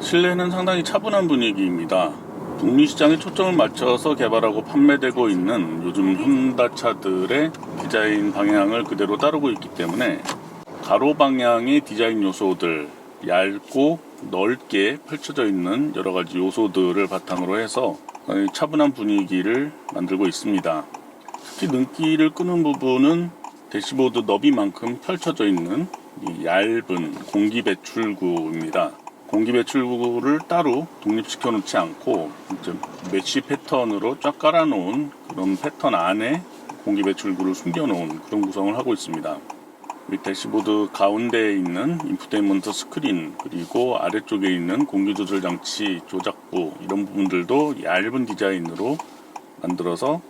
실내는 상당히 차분한 분위기입니다. 북미 시장에 초점을 맞춰서 개발하고 판매되고 있는 요즘 현대차들의 디자인 방향을 그대로 따르고 있기 때문에 가로 방향의 디자인 요소들, 얇고 넓게 펼쳐져 있는 여러 가지 요소들을 바탕으로 해서 차분한 분위기를 만들고 있습니다. 특히 눈길을 끄는 부분은 대시보드 너비만큼 펼쳐져 있는 이 얇은 공기 배출구입니다. 공기 배출구를 따로 독립시켜 놓지 않고 메쉬 패턴으로 쫙 깔아 놓은 그런 패턴 안에 공기 배출구를 숨겨 놓은 그런 구성을 하고 있습니다. 대시보드 가운데에 있는 인포테인먼트 스크린, 그리고 아래쪽에 있는 공기조절 장치 조작부, 이런 부분들도 얇은 디자인으로 만들어서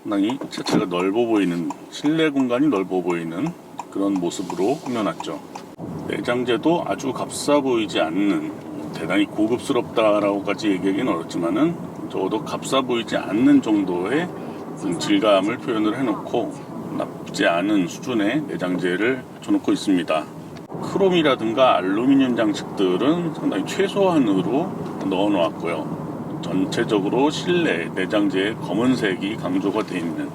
상당히 차체가 넓어 보이는, 실내 공간이 넓어 보이는 그런 모습으로 꾸며놨죠. 내장재도 아주 값싸 보이지 않는, 대단히 고급스럽다라고까지 얘기하기는 어렵지만은 적어도 값싸 보이지 않는 정도의 질감을 표현을 해놓고 나쁘지 않은 수준의 내장재를 갖춰놓고 있습니다. 크롬이라든가 알루미늄 장식들은 상당히 최소한으로 넣어 놓았고요. 전체적으로 실내 내장재의 검은색이 강조가 되어 있는,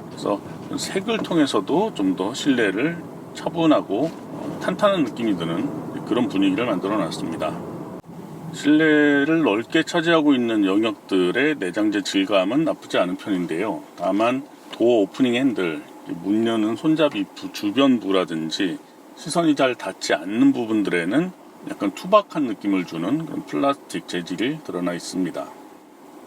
그래서 색을 통해서도 좀 더 실내를 차분하고 탄탄한 느낌이 드는 그런 분위기를 만들어 놨습니다. 실내를 넓게 차지하고 있는 영역들의 내장재 질감은 나쁘지 않은 편인데요. 다만 도어 오프닝 핸들, 문 여는 손잡이 주변부라든지 시선이 잘 닿지 않는 부분들에는 약간 투박한 느낌을 주는 그런 플라스틱 재질이 드러나 있습니다.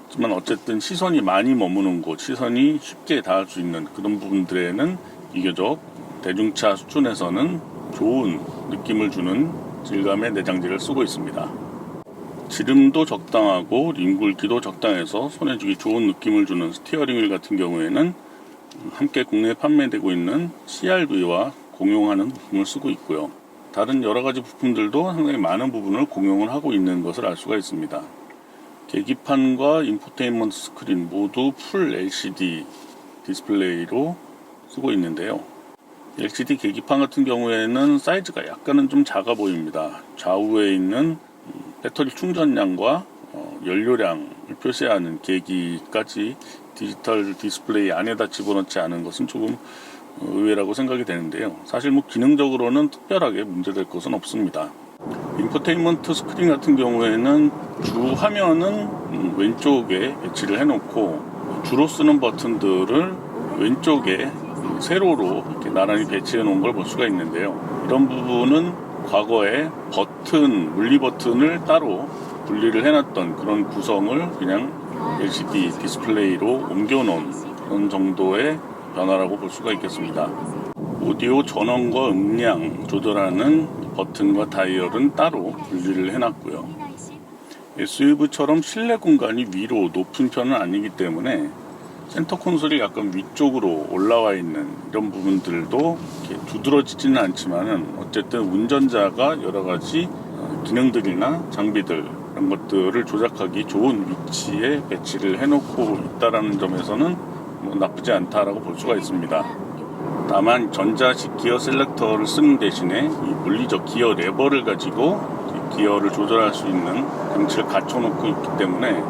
하지만 어쨌든 시선이 많이 머무는 곳, 시선이 쉽게 닿을 수 있는 그런 부분들에는 비교적 대중차 수준에서는 좋은 느낌을 주는 질감의 내장재를 쓰고 있습니다. 지름도 적당하고 림 굵기도 적당해서 손에 쥐기 좋은 느낌을 주는 스티어링 휠 같은 경우에는 함께 국내에 판매되고 있는 CRV와 공용하는 부품을 쓰고 있고요. 다른 여러가지 부품들도 상당히 많은 부분을 공용을 하고 있는 것을 알 수가 있습니다. 계기판과 인포테인먼트 스크린 모두 풀 LCD 디스플레이로 쓰고 있는데요. LCD 계기판 같은 경우에는 사이즈가 약간은 좀 작아 보입니다. 좌우에 있는 배터리 충전량과 연료량을 표시하는 계기까지 디지털 디스플레이 안에다 집어넣지 않은 것은 조금 의외라고 생각이 되는데요. 사실 기능적으로는 특별하게 문제될 것은 없습니다. 인포테인먼트 스크린 같은 경우에는 주 화면은 왼쪽에 배치를 해놓고 주로 쓰는 버튼들을 왼쪽에 세로로 이렇게 나란히 배치해 놓은 걸 볼 수가 있는데요. 이런 부분은 과거에 물리 버튼을 따로 분리를 해놨던 그런 구성을 그냥 LCD 디스플레이로 옮겨놓은 그런 정도의 변화라고 볼 수가 있겠습니다. 오디오 전원과 음량 조절하는 버튼과 다이얼은 따로 분리를 해놨고요. SUV처럼 실내 공간이 위로 높은 편은 아니기 때문에 센터 콘솔이 약간 위쪽으로 올라와 있는 이런 부분들도 이렇게 두드러지지는 않지만은 어쨌든 운전자가 여러 가지 기능들이나 장비들 이런 것들을 조작하기 좋은 위치에 배치를 해놓고 있다라는 점에서는 나쁘지 않다라고 볼 수가 있습니다. 다만 전자식 기어 셀렉터를 쓰는 대신에 이 물리적 기어 레버를 가지고 기어를 조절할 수 있는 장치를 갖춰놓고 있기 때문에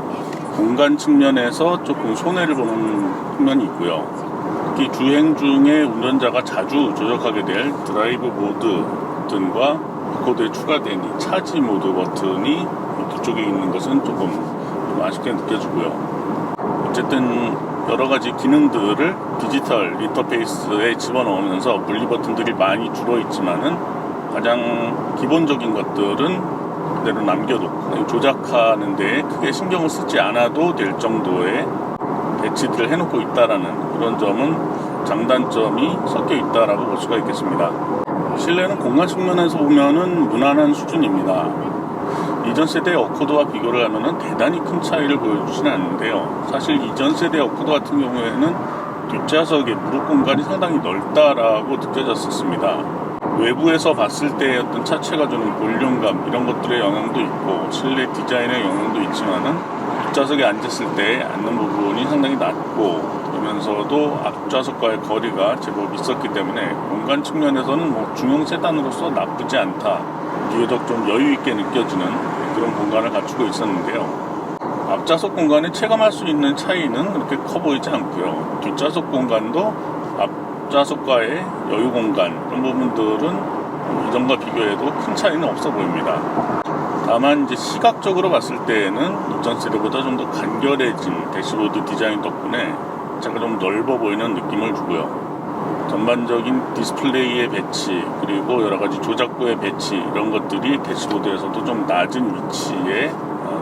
공간 측면에서 조금 손해를 보는 측면이 있고요. 특히 주행 중에 운전자가 자주 조작하게 될 드라이브 모드 버튼과 바코드에 추가된 이 차지 모드 버튼이 뒤쪽에 있는 것은 조금 아쉽게 느껴지고요. 어쨌든 여러가지 기능들을 디지털 인터페이스에 집어넣으면서 물리 버튼들이 많이 줄어있지만은 가장 기본적인 것들은 그대로 남겨두고 조작하는 데 크게 신경을 쓰지 않아도 될 정도의 배치들을 해놓고 있다라는 그런 점은 장단점이 섞여 있다라고 볼 수가 있겠습니다. 실내는 공간 측면에서 보면은 무난한 수준입니다. 이전 세대의 어코드와 비교를 하면은 대단히 큰 차이를 보여주지는 않는데요. 사실 이전 세대 어코드 같은 경우에는 뒷좌석의 무릎 공간이 상당히 넓다라고 느껴졌었습니다. 외부에서 봤을 때의 어떤 차체가 주는 볼륨감 이런 것들의 영향도 있고 실내 디자인의 영향도 있지만은 뒷좌석에 앉았을 때 앉는 부분이 상당히 낮고 그러면서도 앞좌석과의 거리가 제법 있었기 때문에 공간 측면에서는 중형 세단으로서 나쁘지 않다, 비교적 좀 여유 있게 느껴지는 그런 공간을 갖추고 있었는데요. 앞좌석 공간에 체감할 수 있는 차이는 그렇게 커 보이지 않고요. 뒷좌석 공간도 앞좌석과의 여유 공간 이런 부분들은 이전과 비교해도 큰 차이는 없어 보입니다. 다만 이제 시각적으로 봤을 때에는 이전 세대보다 좀 더 간결해진 대시보드 디자인 덕분에 차가 좀 넓어 보이는 느낌을 주고요. 전반적인 디스플레이의 배치 그리고 여러가지 조작부의 배치 이런 것들이 대시보드에서도 좀 낮은 위치에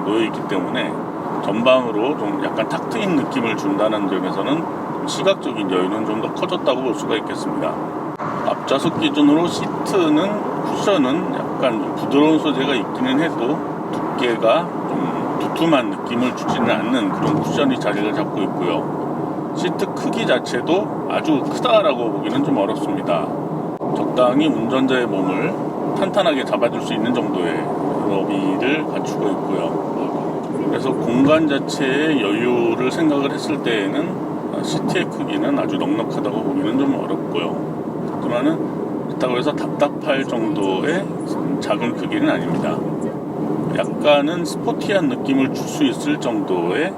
놓여 있기 때문에 전방으로 좀 약간 탁 트인 느낌을 준다는 점에서는 시각적인 여유는 좀 더 커졌다고 볼 수가 있겠습니다. 앞좌석 기준으로 시트는 쿠션은 약간 부드러운 소재가 있기는 해도 두께가 좀 두툼한 느낌을 주지는 않는 그런 쿠션이 자리를 잡고 있고요. 시트 크기 자체도 아주 크다라고 보기는 좀 어렵습니다. 적당히 운전자의 몸을 탄탄하게 잡아줄 수 있는 정도의 너비를 갖추고 있고요. 그래서 공간 자체의 여유를 생각을 했을 때에는 시트의 크기는 아주 넉넉하다고 보기는 좀 어렵고요. 하지만은 그렇다고 해서 답답할 정도의 작은 크기는 아닙니다. 약간은 스포티한 느낌을 줄 수 있을 정도의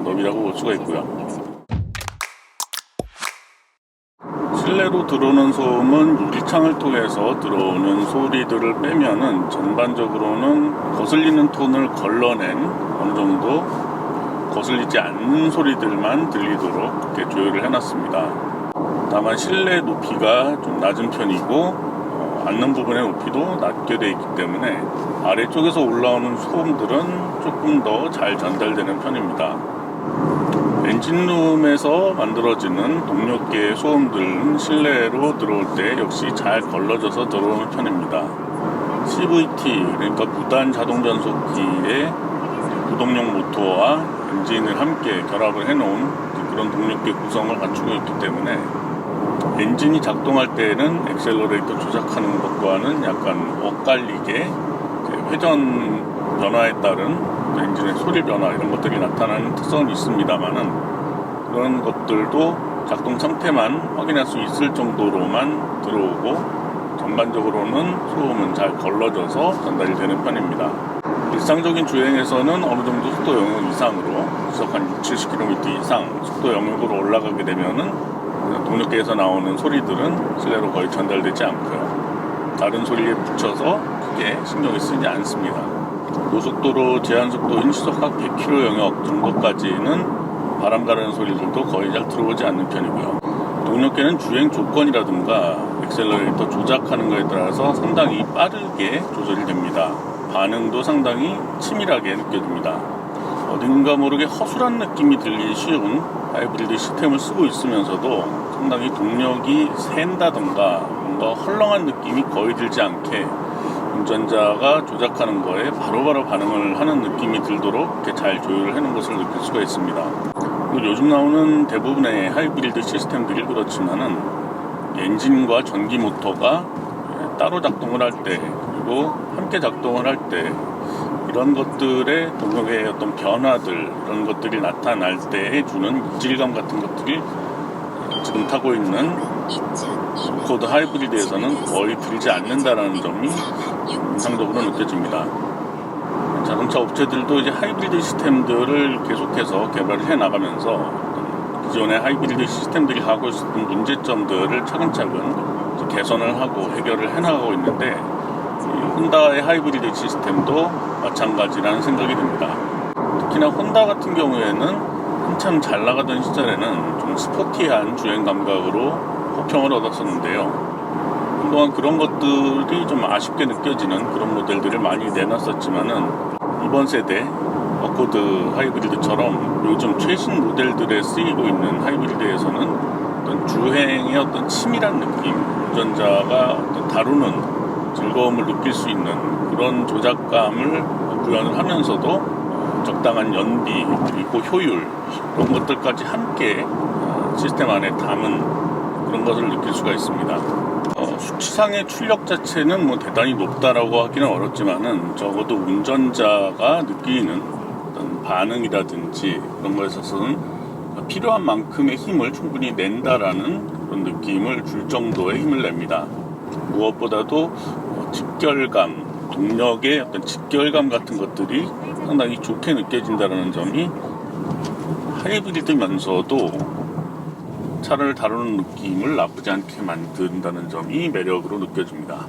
너비라고 볼 수가 있고요. 실내로 들어오는 소음은 유리창을 통해서 들어오는 소리들을 빼면은 전반적으로는 거슬리는 톤을 걸러낸 어느 정도 거슬리지 않는 소리들만 들리도록 이렇게 조율을 해놨습니다. 다만 실내 높이가 좀 낮은 편이고 앉는 부분의 높이도 낮게 되어 있기 때문에 아래쪽에서 올라오는 소음들은 조금 더 잘 전달되는 편입니다. 엔진룸에서 만들어지는 동력계의 소음들은 실내로 들어올 때 역시 잘 걸러져서 들어오는 편입니다. CVT 그러니까 무단 자동 전속기의 구동용 모터와 엔진을 함께 결합을 해놓은 그런 동력계 구성을 갖추고 있기 때문에 엔진이 작동할 때에는 엑셀러레이터 조작하는 것과는 약간 엇갈리게 회전 변화에 따른 엔진의 소리 변화 이런 것들이 나타나는 특성은 있습니다만은 그런 것들도 작동 상태만 확인할 수 있을 정도로만 들어오고 전반적으로는 소음은 잘 걸러져서 전달이 되는 편입니다. 일상적인 주행에서는 어느 정도 속도 영역 이상으로 시속 한 60-70km 이상 속도 영역으로 올라가게 되면은 동력계에서 나오는 소리들은 실내로 거의 전달되지 않고요. 다른 소리에 붙여서 크게 신경을 쓰지 않습니다. 고속도로 제한속도인 시속 약 100km 영역 정도까지는 바람 가르는 소리들도 거의 잘 들어오지 않는 편이고요. 동력계는 주행 조건이라든가 엑셀러레이터 조작하는 것에 따라서 상당히 빠르게 조절이 됩니다. 반응도 상당히 치밀하게 느껴집니다. 어딘가 모르게 허술한 느낌이 들기 쉬운 하이브리드 시스템을 쓰고 있으면서도 상당히 동력이 샌다던가 뭔가 헐렁한 느낌이 거의 들지 않게 운전자가 조작하는 거에 바로바로 반응을 하는 느낌이 들도록 이렇게 잘 조율을 해놓은 것을 느낄 수가 있습니다. 요즘 나오는 대부분의 하이브리드 시스템들이 그렇지만은 엔진과 전기 모터가 따로 작동을 할 때 그리고 함께 작동을 할 때 이런 것들의 동력의 어떤 변화들 이런 것들이 나타날 때 주는 이질감 같은 것들이 지금 타고 있는 코드 하이브리드에서는 거의 들지 않는다라는 점이 인상적으로 느껴집니다. 자동차 업체들도 이제 하이브리드 시스템들을 계속해서 개발을 해 나가면서 기존의 하이브리드 시스템들이 하고 있었던 문제점들을 차근차근 개선을 하고 해결을 해 나가고 있는데 혼다의 하이브리드 시스템도 마찬가지라는 생각이 듭니다. 특히나 혼다 같은 경우에는 한참 잘 나가던 시절에는 좀 스포티한 주행 감각으로 호평을 얻었었는데요. 그동안 그런 것들이 좀 아쉽게 느껴지는 그런 모델들을 많이 내놨었지만은 이번 세대 어코드 하이브리드처럼 요즘 최신 모델들에 쓰이고 있는 하이브리드에서는 어떤 주행의 어떤 치밀한 느낌, 운전자가 어떤 다루는 즐거움을 느낄 수 있는 그런 조작감을 구현을 하면서도 적당한 연비 그리고 효율 그런 것들까지 함께 시스템 안에 담은 그런 것을 느낄 수가 있습니다. 수치상의 출력 자체는 뭐 대단히 높다라고 하기는 어렵지만은 적어도 운전자가 느끼는 어떤 반응이라든지 그런 거에 있어서는 필요한 만큼의 힘을 충분히 낸다라는 그런 느낌을 줄 정도의 힘을 냅니다. 무엇보다도 직결감 동력의 어떤 직결감 같은 것들이 상당히 좋게 느껴진다는 점이 하이브리드면서도 차를 다루는 느낌을 나쁘지 않게 만든다는 점이 매력으로 느껴집니다.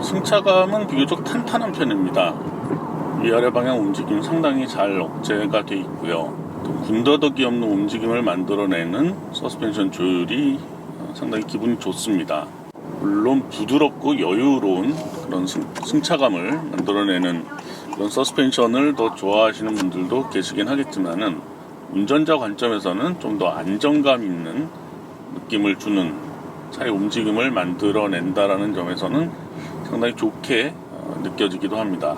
승차감은 비교적 탄탄한 편입니다. 위아래 방향 움직임 상당히 잘 억제가 되어 있고요. 또 군더더기 없는 움직임을 만들어내는 서스펜션 조율이 상당히 기분이 좋습니다. 물론 부드럽고 여유로운 그런 승차감을 만들어내는 그런 서스펜션을 더 좋아하시는 분들도 계시긴 하겠지만은 운전자 관점에서는 좀 더 안정감 있는 느낌을 주는 차의 움직임을 만들어낸다라는 점에서는 상당히 좋게 느껴지기도 합니다.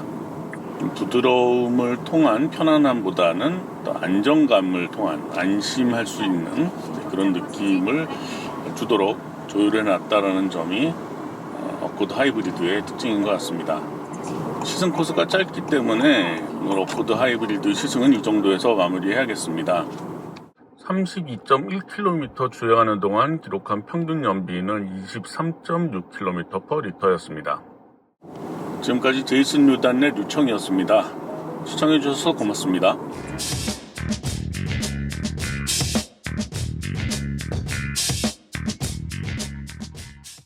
부드러움을 통한 편안함보다는 또 안정감을 통한 안심할 수 있는 그런 느낌을 주도록 조율해놨다라는 점이 어코드 하이브리드의 특징인 것 같습니다. 시승 코스가 짧기 때문에 오늘 어코드 하이브리드 시승은 이 정도에서 마무리해야겠습니다. 32.1km 주행하는 동안 기록한 평균 연비는 23.6km/L였습니다. 지금까지 제이슨 류단의 류청이었습니다. 시청해주셔서 고맙습니다.